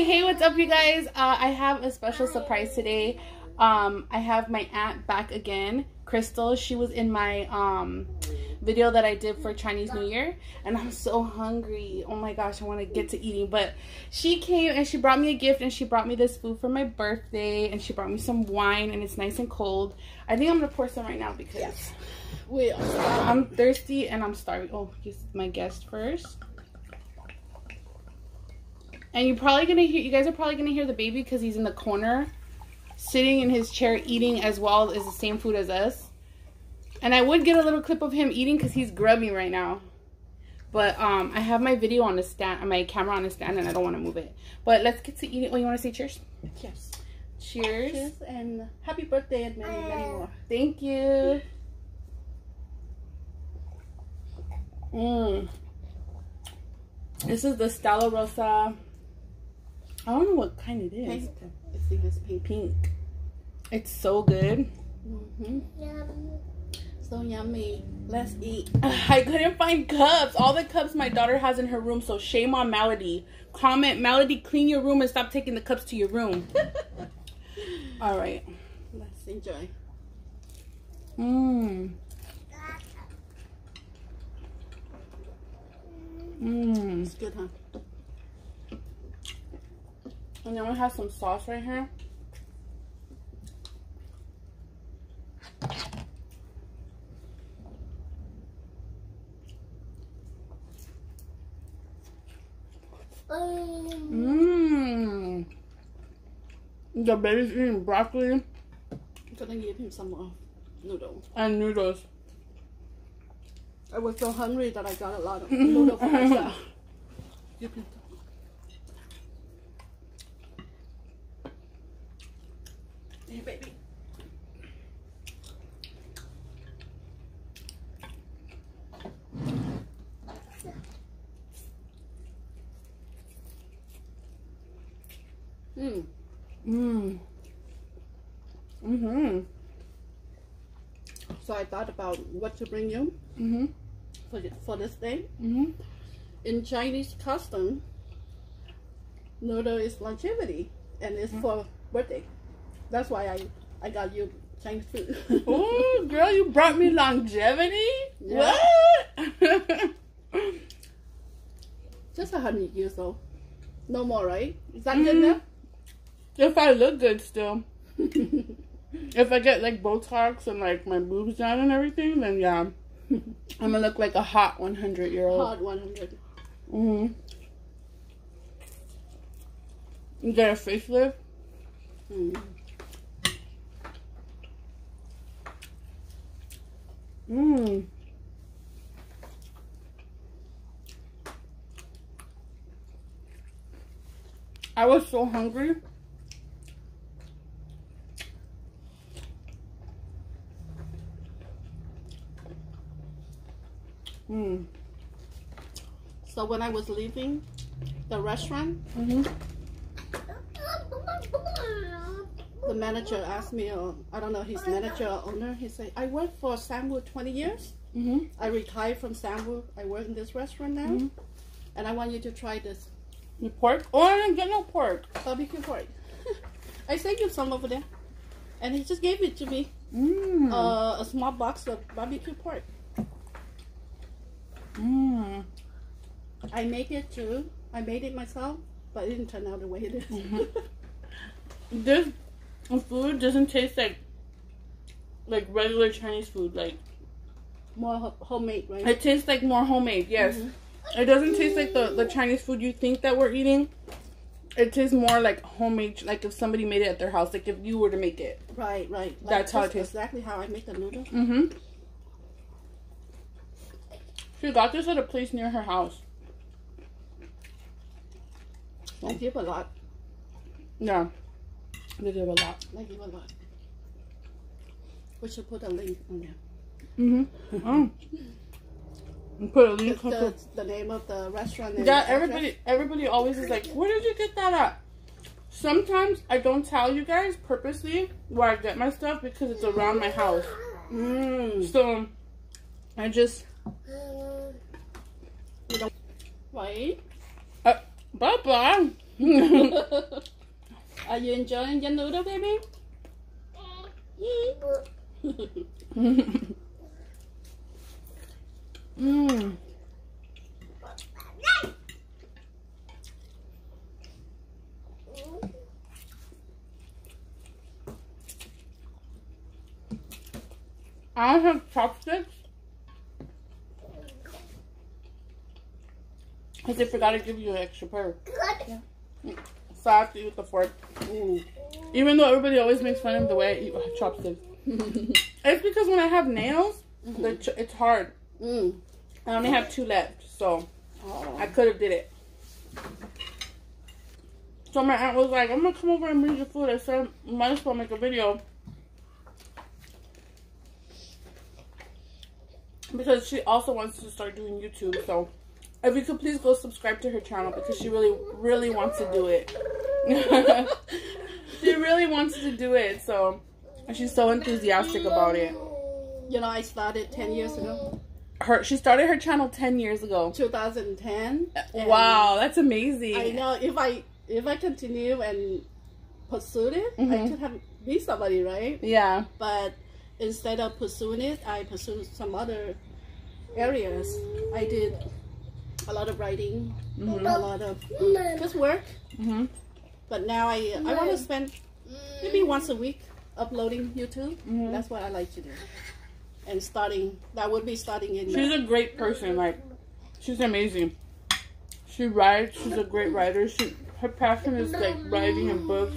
Hey, what's up, you guys? I have a special surprise today. I have my aunt back again, Crystal. She was in my video that I did for Chinese New Year, and I'm so hungry. Oh my gosh, I want to get to eating. But she came and she brought me a gift, and she brought me this food for my birthday, and she brought me some wine, and it's nice and cold. I think I'm gonna pour some right now because I'm thirsty and I'm starving. Oh, this is my guest first. And you guys are probably gonna hear the baby because he's in the corner, sitting in his chair eating as well as the same food as us. And I would get a little clip of him eating because he's grubbing right now. But I have my video on the stand, my camera on the stand, and I don't want to move it. But let's get to eating. Oh, you want to say cheers? Yes. Cheers. Cheers and happy birthday and many, many more. Thank you. This is the Stella Rosa. I don't know what kind it is. Pink. I think it's pink. Pink. It's so good. So yummy. Let's eat. I couldn't find cups. All the cups my daughter has in her room, so shame on Melody. Comment, Melody, clean your room and stop taking the cups to your room. All right. Let's enjoy. It's good, huh? And then we have some sauce right here. The baby's eating broccoli. I'm gonna give him some noodles. And noodles. I was so hungry that I got a lot of noodles for myself. You can. Hey, baby. So I thought about what to bring you for this day. In Chinese custom, noodle is longevity, and it's for birthday. That's why I got you Chinese food. Oh, girl, you brought me longevity? Yeah. What? Just 100 years old. No more, right? Is that good enough? If I look good still. If I get like Botox and like my boobs down and everything, then yeah. I'm gonna look like a hot 100-year-old. Hot 100. You get a facelift? I was so hungry. So when I was leaving the restaurant, the manager asked me, I don't know, his manager or owner, he said, I worked for Samwood 20 years. I retired from Samwood. I work in this restaurant now. And I want you to try this. The pork? Oh, I didn't get no pork. Barbecue pork. I saved you some over there. And he just gave it to me. A small box of barbecue pork. I make it too. I made it myself, but it didn't turn out the way it is. This food doesn't taste like regular Chinese food. Like more homemade, right? It tastes like more homemade. Yes, it doesn't taste like the Chinese food you think that we're eating. It tastes more like homemade, like if somebody made it at their house, like if you were to make it. Right. Like that's how it tastes. Exactly how I make the noodles. She got this at a place near her house. I give a lot. Yeah, they give a lot. I give a lot. We should put a link on there. Put a link. The name of the restaurant. Yeah, everybody always is like, where did you get that at? Sometimes I don't tell you guys purposely where I get my stuff because it's around my house. So I just. Wait. Bye-bye. Are you enjoying your noodle, baby? Mmm. I don't have chopsticks because they forgot to give you an extra pair. Yeah. So I have to eat with the fork. Ooh. Even though everybody always makes fun of the way I eat with chopsticks. It's because when I have nails, it's hard. I only have 2 left, so I could have did it. So my aunt was like, I'm going to come over and bring you food. I said, might as well make a video. Because she also wants to start doing YouTube. So if you could please go subscribe to her channel, because she really wants to do it. She really wants to do it. So she's so enthusiastic about it. You know, I started 10 years ago. She started her channel 10 years ago. 2010. Wow, that's amazing. I know, if I continue and pursue it, I could be somebody, right? Yeah. But instead of pursuing it, I pursued some other areas. I did a lot of writing, a lot of just work. But now I want to spend maybe once a week uploading YouTube. That's what I like to do. And that would be starting in... She's a great person. Like, she's amazing. She writes. She's a great writer. Her passion is like writing and books.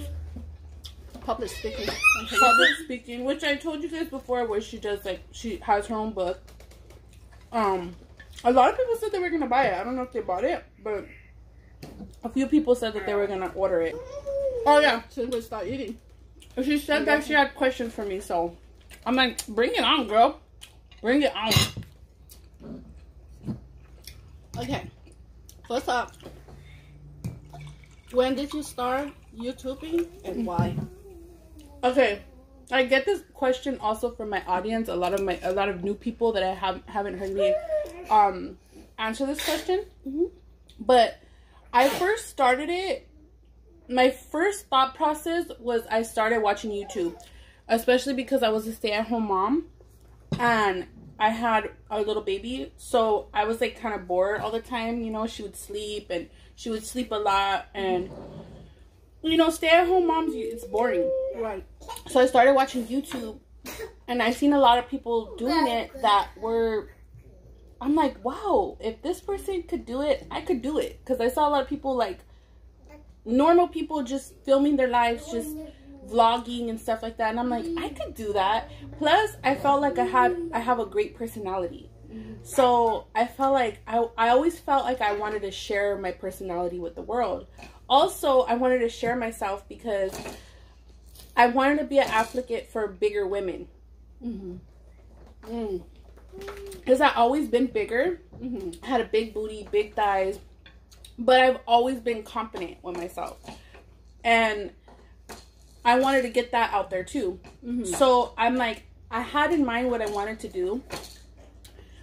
Public speaking. Public speaking, which I told you guys before, where she does, like, she has her own book. A lot of people said they were going to buy it. I don't know if they bought it, but a few people said that they were going to order it. Oh, yeah. So we'll start eating. She said that she had questions for me, so I'm like, bring it on, girl. Bring it on. Okay. First up, when did you start YouTubing and why? Okay, I get this question also from my audience. A lot of new people that I haven't heard me answer this question. But I first started it. My first thought process was I started watching YouTube, especially because I was a stay-at-home mom and I had a little baby, so I was like kind of bored all the time. You know, she would sleep and she would sleep a lot, and you know, stay-at-home moms, it's boring. Right. So I started watching YouTube, and I seen a lot of people doing it that were, I'm like, wow, if this person could do it, I could do it. Because I saw a lot of people, like, normal people just filming their lives, just vlogging and stuff like that. And I'm like, I could do that. Plus, I felt like I have a great personality. So I felt like, I always felt like I wanted to share my personality with the world. Also, I wanted to share myself because I wanted to be an advocate for bigger women. Because I've always been bigger. I had a big booty, big thighs. But I've always been confident with myself. And I wanted to get that out there too. So I'm like, I had in mind what I wanted to do.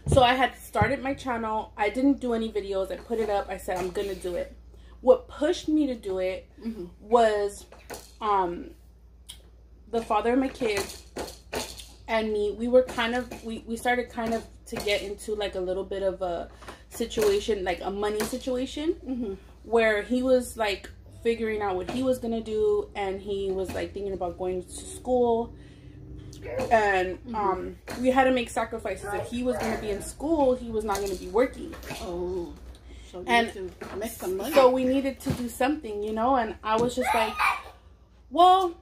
So I had started my channel. I didn't do any videos. I put it up. I said, I'm going to do it. What pushed me to do it was the father of my kids and me. We were kind of, we started kind of to get into like a little bit of a situation, like a money situation, where he was like figuring out what he was going to do, and he was like thinking about going to school. And we had to make sacrifices. If he was going to be in school, he was not going to be working. Oh. So and to make some money. So we needed to do something, you know. And I was just like, well,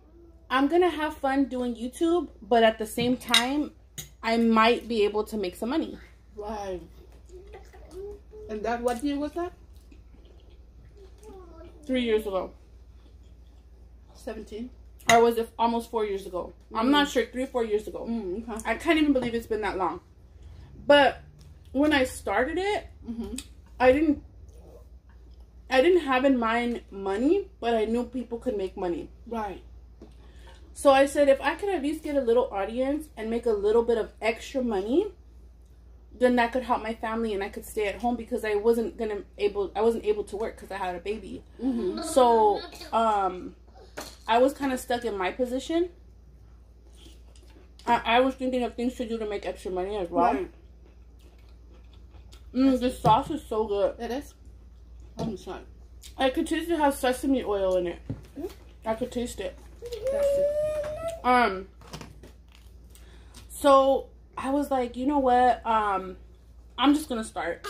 I'm gonna have fun doing YouTube, but at the same time, I might be able to make some money. Right. And that, what year was that? 3 years ago. 17. Or was it almost 4 years ago? I'm not sure. 3 or 4 years ago. Okay. I can't even believe it's been that long. But when I started it, I didn't have in mind money, but I knew people could make money. Right. So I said, if I could at least get a little audience and make a little bit of extra money, then that could help my family and I could stay at home because I wasn't able to work because I had a baby. So I was kind of stuck in my position. I was thinking of things to do to make extra money as well. Right. The sauce is so good. It is. I'm sorry. I could taste it has sesame oil in it. I could taste it. So I was like, you know what? I'm just gonna start.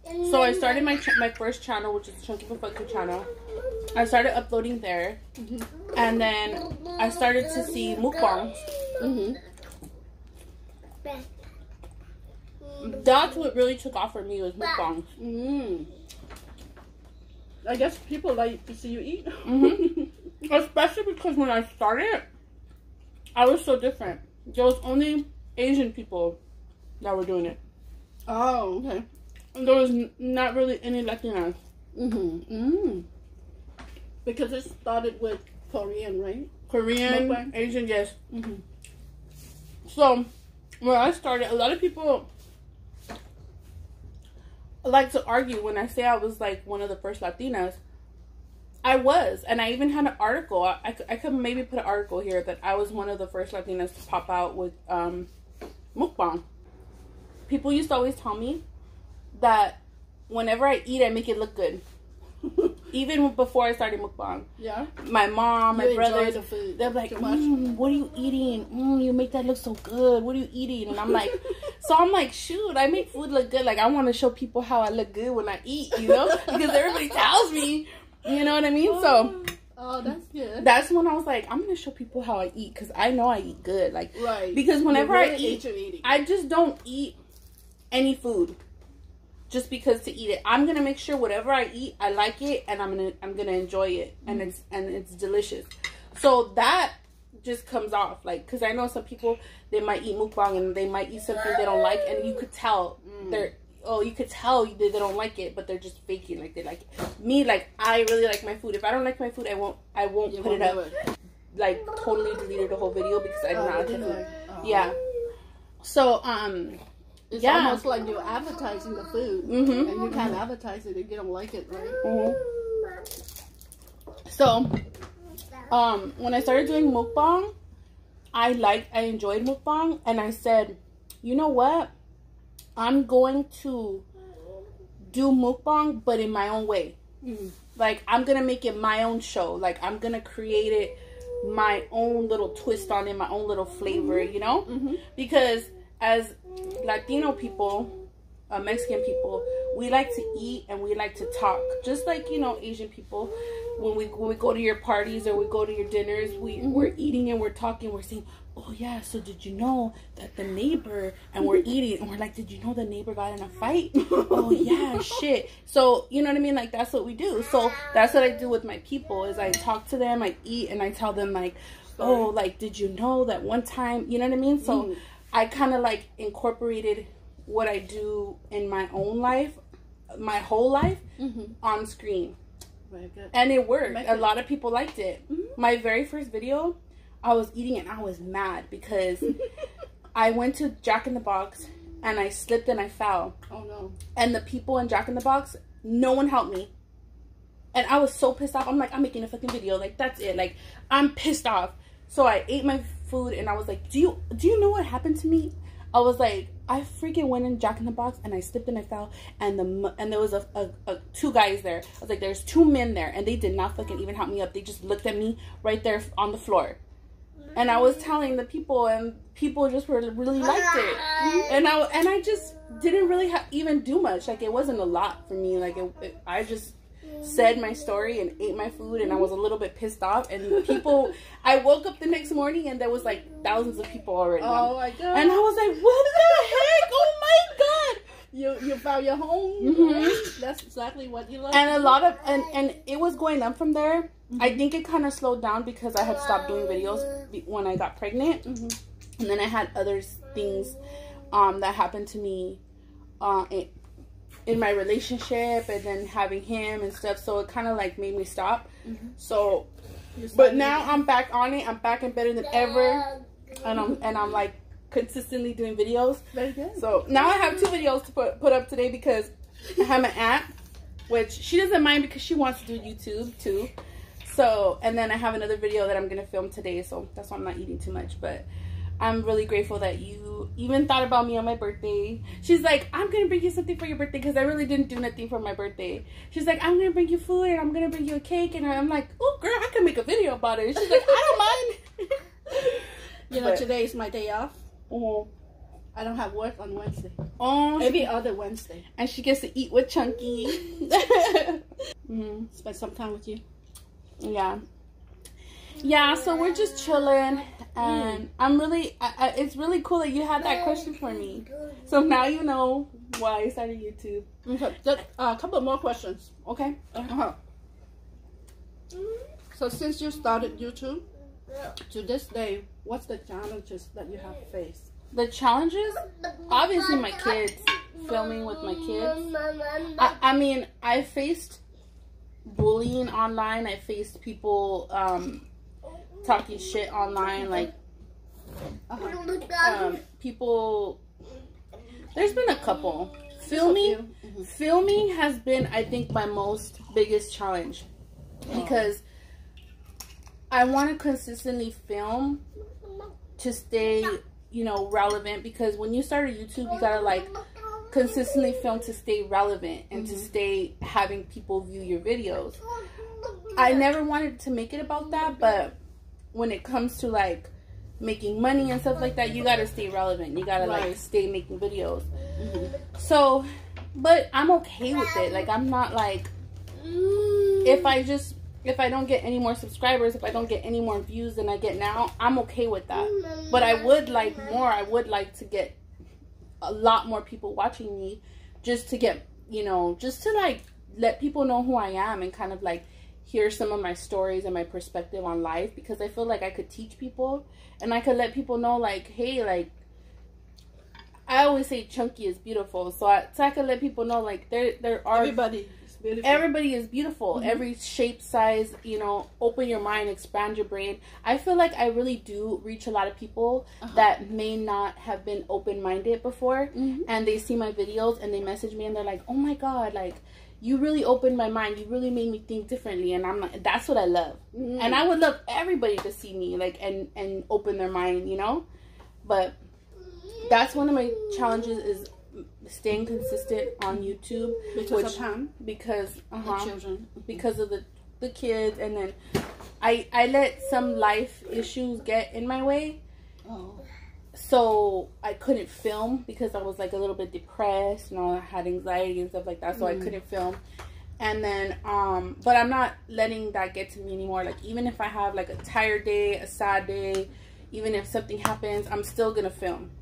So I started my first channel, which is Chunky for Funky channel. I started uploading there, and then I started to see mukbangs. That's what really took off for me was mukbangs. I guess people like to see you eat. Especially because when I started, I was so different. There was only Asian people that were doing it. Oh, okay. And there was not really any Latinas. Because it started with Korean, right? Korean, Mukbang? Asian, yes. So, when I started, a lot of people like to argue when I say I was like one of the first Latinas. I was, and I even had an article. I could maybe put an article here that I was one of the first Latinas to pop out with mukbang. People used to always tell me that whenever I eat, I make it look good. Even before I started mukbang. Yeah. My mom, my brothers, the food they're like, what are you eating? You make that look so good. What are you eating? And I'm like, so I'm like, shoot, I make food look good. Like, I want to show people how I look good when I eat, you know? Because everybody tells me, you know what I mean? Oh, that's good. That's when I was like, I'm going to show people how I eat because I know I eat good. Like, right. Because whenever I eat, I just don't eat any food just because to eat it. I'm gonna make sure whatever I eat, I like it, and I'm gonna enjoy it, and it's delicious. So that just comes off, like, because I know some people, they might eat mukbang and they might eat something they don't like, and you could tell you could tell they don't like it, but they're just faking like they like it. Me, like, I really like my food. If I don't like my food, I won't put it up. Like, totally deleted the whole video because I do not like food. Yeah. So it's almost like you're advertising the food, and you can't advertise it if you don't like it, right? So, when I started doing mukbang, I enjoyed mukbang, and I said, you know what? I'm going to do mukbang, but in my own way. Like, I'm gonna make it my own show. Like, I'm gonna create it my own little twist on it, my own little flavor, you know? Because as Latino people, Mexican people, we like to eat and we like to talk. Just like, you know, Asian people, when we go to your parties or we go to your dinners, we're eating and we're talking, we're saying, oh yeah, so did you know that the neighbor, and we're eating and we're like, did you know the neighbor got in a fight? Oh yeah, shit. So, you know what I mean? Like, that's what we do. So that's what I do with my people, is I talk to them, I eat, and I tell them, like, oh, like, did you know that one time, you know what I mean? So I kind of like incorporated what I do in my own life, my whole life, on screen. Very good. And it worked. A lot of people liked it. My very first video, I was eating it and I was mad because I went to Jack in the Box and I slipped and I fell. Oh no. And the people in Jack in the Box, no one helped me. And I was so pissed off. I'm like, I'm making a fucking video. Like, that's it. Like, I'm pissed off. So I ate my food and I was like, do you know what happened to me? I was like, I freaking went in Jack in the Box and I slipped and I fell, and there was two guys there. I was like, there's two men there, and they did not fucking even help me up. They just looked at me right there on the floor. And I was telling the people, and people just really liked it. And I just didn't really even do much. Like, it wasn't a lot for me. Like, I just said my story and ate my food, and I was a little bit pissed off, and people, I woke up the next morning and there was like thousands of people already. Oh my god. And I was like, what the heck? Oh my god. You found your home. That's exactly what you like. And a lot of and it was going up from there. I think it kind of slowed down because I had stopped doing videos when I got pregnant, and then I had other things that happened to me in my relationship, and then having him and stuff, so it kind of like made me stop. So, but now I'm back on it. I'm back and better than ever, and I'm like consistently doing videos. Very good. So now I have 2 videos to put up today because I have my aunt, which she doesn't mind because she wants to do YouTube too. So, and then I have another video that I'm going to film today. So that's why I'm not eating too much. But I'm really grateful that you even thought about me on my birthday. She's like, I'm going to bring you something for your birthday because I really didn't do nothing for my birthday. She's like, I'm going to bring you food and I'm going to bring you a cake. And I'm like, oh, girl, I can make a video about it. She's like, I don't mind. You know, today is my day off. I don't have work on Wednesday. Oh, every other Wednesday. And she gets to eat with Chunky. Spend some time with you. Yeah, so we're just chilling, and I'm really, it's really cool that you had that question for me. So now you know why I started YouTube. Okay, just a couple more questions. Okay. So since you started YouTube to this day, what's the challenges that you have faced? The challenges? Obviously my kids, filming with my kids. I mean, I faced bullying online. I faced people talking shit online, like people. There's been a couple. Filming has been, I think, my most biggest challenge because I want to consistently film to stay, you know, relevant. Because when you start a YouTube, you gotta like consistently film to stay relevant and to stay having people view your videos. I never wanted to make it about that, but when it comes to like making money and stuff like that, you gotta stay relevant. You gotta like stay making videos. So, but I'm okay with it. Like, I'm not like, if I don't get any more subscribers, if I don't get any more views than I get now, I'm okay with that. But I would like more. I would like to get a lot more people watching me, just to get, you know, just to like let people know who I am and kind of like hear some of my stories and my perspective on life, because I feel like I could teach people and I could let people know like, hey, like, I always say Chunky is beautiful, so I could let people know like there are everybody is beautiful. Everybody is beautiful. Every shape, size, you know, open your mind, expand your brain. I feel like I really do reach a lot of people that may not have been open-minded before, and they see my videos and they message me and they're like, oh my god, like, you really opened my mind, you really made me think differently. And I'm like, that's what I love. And I would love everybody to see me like and open their mind, you know. But that's one of my challenges, is staying consistent on YouTube because of time, because the children, because of the kids, and then I let some life issues get in my way. So I couldn't film because I was like a little bit depressed, you know, I had anxiety and stuff like that, so I couldn't film. And then but I'm not letting that get to me anymore. Like, even if I have like a tired day, a sad day, even if something happens, I'm still gonna film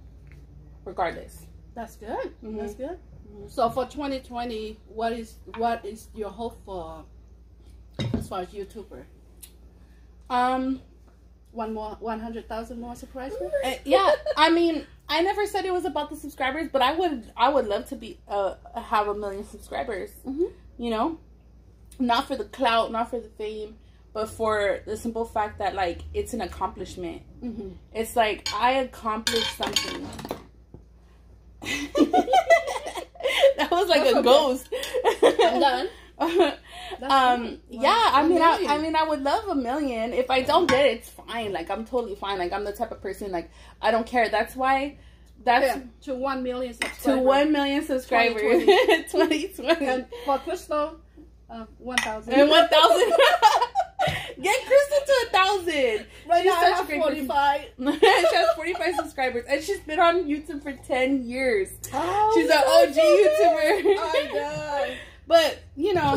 regardless. That's good. That's good. So for 2020, what is your hope for as far as YouTuber? 100,000 more subscribers? Yeah, I mean, I never said it was about the subscribers, but I would love to be have 1 million subscribers. You know, not for the clout, not for the fame, but for the simple fact that like it's an accomplishment. It's like I accomplished something. That was like a ghost. I'm done. Yeah, I mean I would love 1 million. If I don't get it, it's fine. Like, I'm totally fine. Like, I'm the type of person, like, I don't care. That's why to 1 million subscribers. To 1 million subscribers. 2020. And for Crystal, 1,000. And 1,000. Get Crystal to 1,000. Right now, I have 45. She has 45 subscribers, and she's been on YouTube for 10 years. Oh, she's an OG YouTuber. Oh my god. But, you know,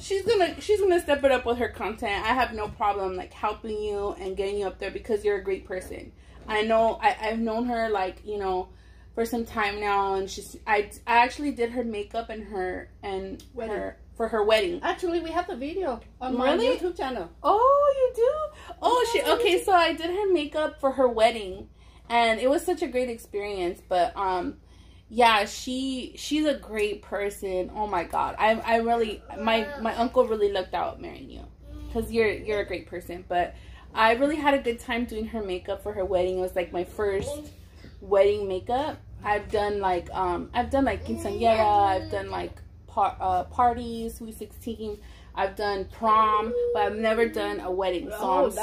she's gonna step it up with her content. I have no problem like helping you and getting you up there because you're a great person. I know I've known her, like, you know, for some time now, and I actually did her makeup and her for her wedding. Actually, we have the video on my YouTube channel. Oh, you do? Oh, okay, so I did her makeup for her wedding, and it was such a great experience. But yeah, she's a great person. Oh my god, I really, my uncle really lucked out marrying you, because you're a great person. But I really had a good time doing her makeup for her wedding. It was like my first wedding makeup. I've done like quinceañera, I've done like parties, Sweet 16, I've done prom, but I've never done a wedding. So I was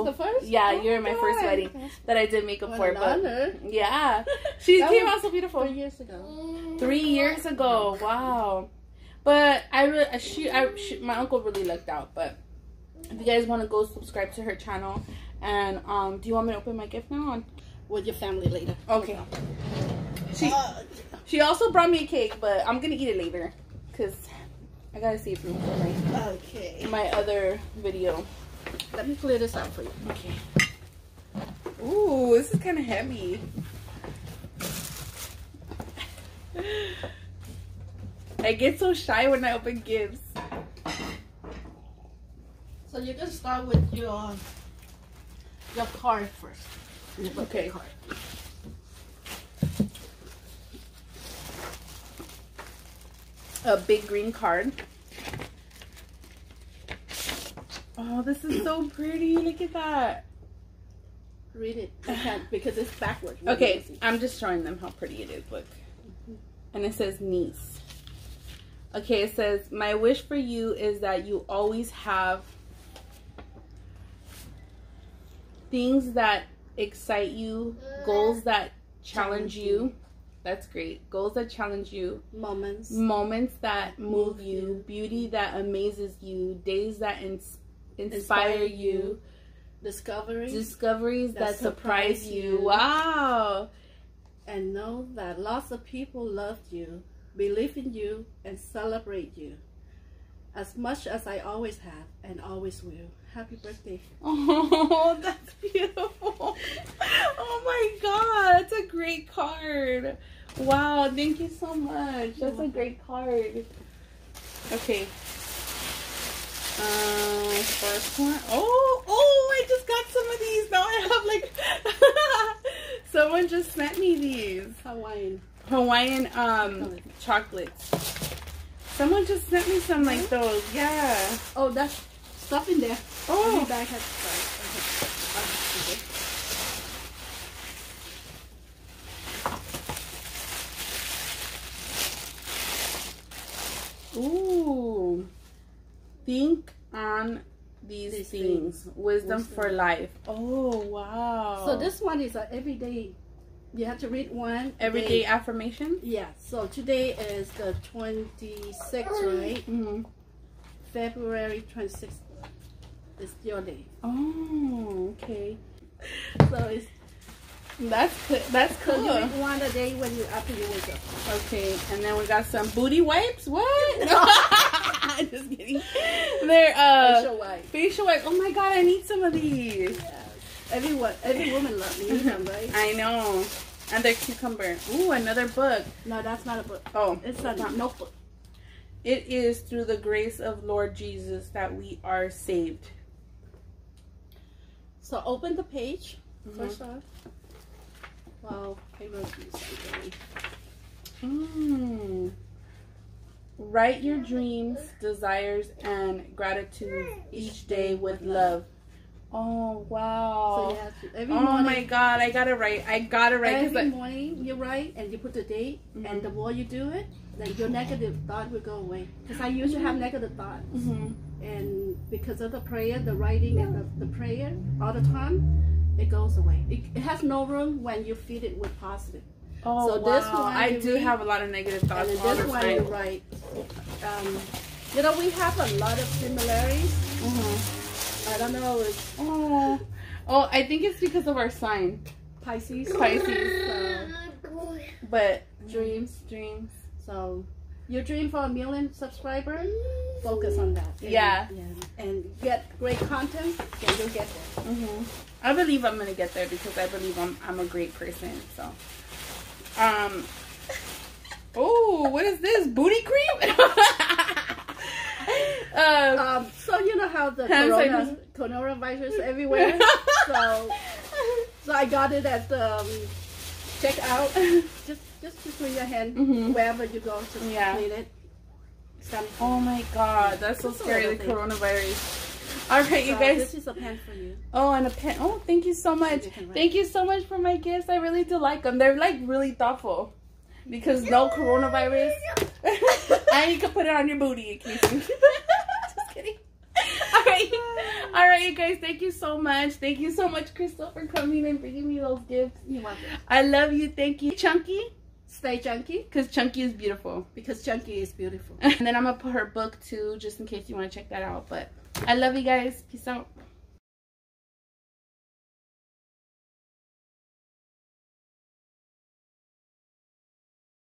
the first? Yeah, you're my first wedding that I did makeup for. But yeah, she came out so beautiful. 3 years ago. 3 years ago, wow. But my uncle really lucked out. But if you guys want to go subscribe to her channel, and do you want me to open my gift now? With your family later. Okay. She also brought me a cake, but I'm gonna eat it later because I gotta save room for my other video. Let me clear this out for you. Okay. Ooh, this is kind of heavy. I get so shy when I open gifts. So you're gonna start with your card first. Okay. Card. A big green card. Oh, this is so pretty. Look at that. Read it. I can't because it's backwards. Okay, I'm just showing them how pretty it is. Look. And it says niece. Okay, it says, my wish for you is that you always have things that excite you, goals that challenge you. That's great. Goals that challenge you. Moments that move you. Beauty that amazes you. Days that inspire you. Discoveries that surprise you. Wow. And know that lots of people love you, believe in you, and celebrate you as much as I always have and always will. Happy birthday. Oh, that's beautiful. Oh my God, that's a great card. Wow, thank you so much. That's a great card. Okay. First one. Oh, I just got some of these. Now I have like someone just sent me these. Hawaiian chocolates. Someone just sent me some like those. Yeah. Oh, that's stuff in there. Oh. Every bag has stuff. Ooh. Think on these things. Wisdom for life. Oh, wow. So this one is an everyday. You have to read one. Everyday affirmation? Yeah. So today is the 26th, right? Mm-hmm. February 26th is your day. Oh, okay. So it's that's cool. So you read one a day after you wake up. Okay, and then we got some booty wipes. What? Just kidding. They're facial wipes. Oh my God, I need some of these. Yeah. Every woman needs them, right? I know. And they're cucumber. Ooh, another book. No, that's not a book. Oh, it's a notebook. It is through the grace of Lord Jesus that we are saved. So open the page first off. Wow, I wrote these. Write your dreams, desires, and gratitude each day with love. Oh, wow. So you have to, every morning, my God, I gotta write. Every morning you write and you put the date, and the more you do it, then your negative thought will go away. Because I used to have negative thoughts. And because of the prayer, the writing and the prayer all the time, it goes away. It has no room when you feed it with positive. Oh, so wow. This one I do have a lot of negative thoughts. And this one you write. You know, we have a lot of similarities. I don't know. Oh, I think it's because of our sign. Pisces. But dreams. So your dream for 1 million subscribers, focus on that. And get great content, and you'll get there. I believe I'm gonna get there because I believe I'm a great person. So, oh, what is this? Booty cream? So you know how the coronavirus everywhere. so I got it at the checkout. Just put your hand wherever you go to clean it. Oh my God, that's so scary. The coronavirus. All right, you guys. This is a pen for you. Oh, and a pen. Oh, thank you so much. Thank you so much for my gifts. I really do like them. They're like really thoughtful because no coronavirus. And you can put it on your booty in case you. Just kidding. All right, you guys. Thank you so much. Thank you so much, Crystal, for coming and bringing me those gifts. You're welcome. I love you. Thank you, Chunky. Stay chunky. Because Chunky is beautiful. Because Chunky is beautiful. And then I'm going to put her book too, just in case you want to check that out. But I love you guys. Peace out.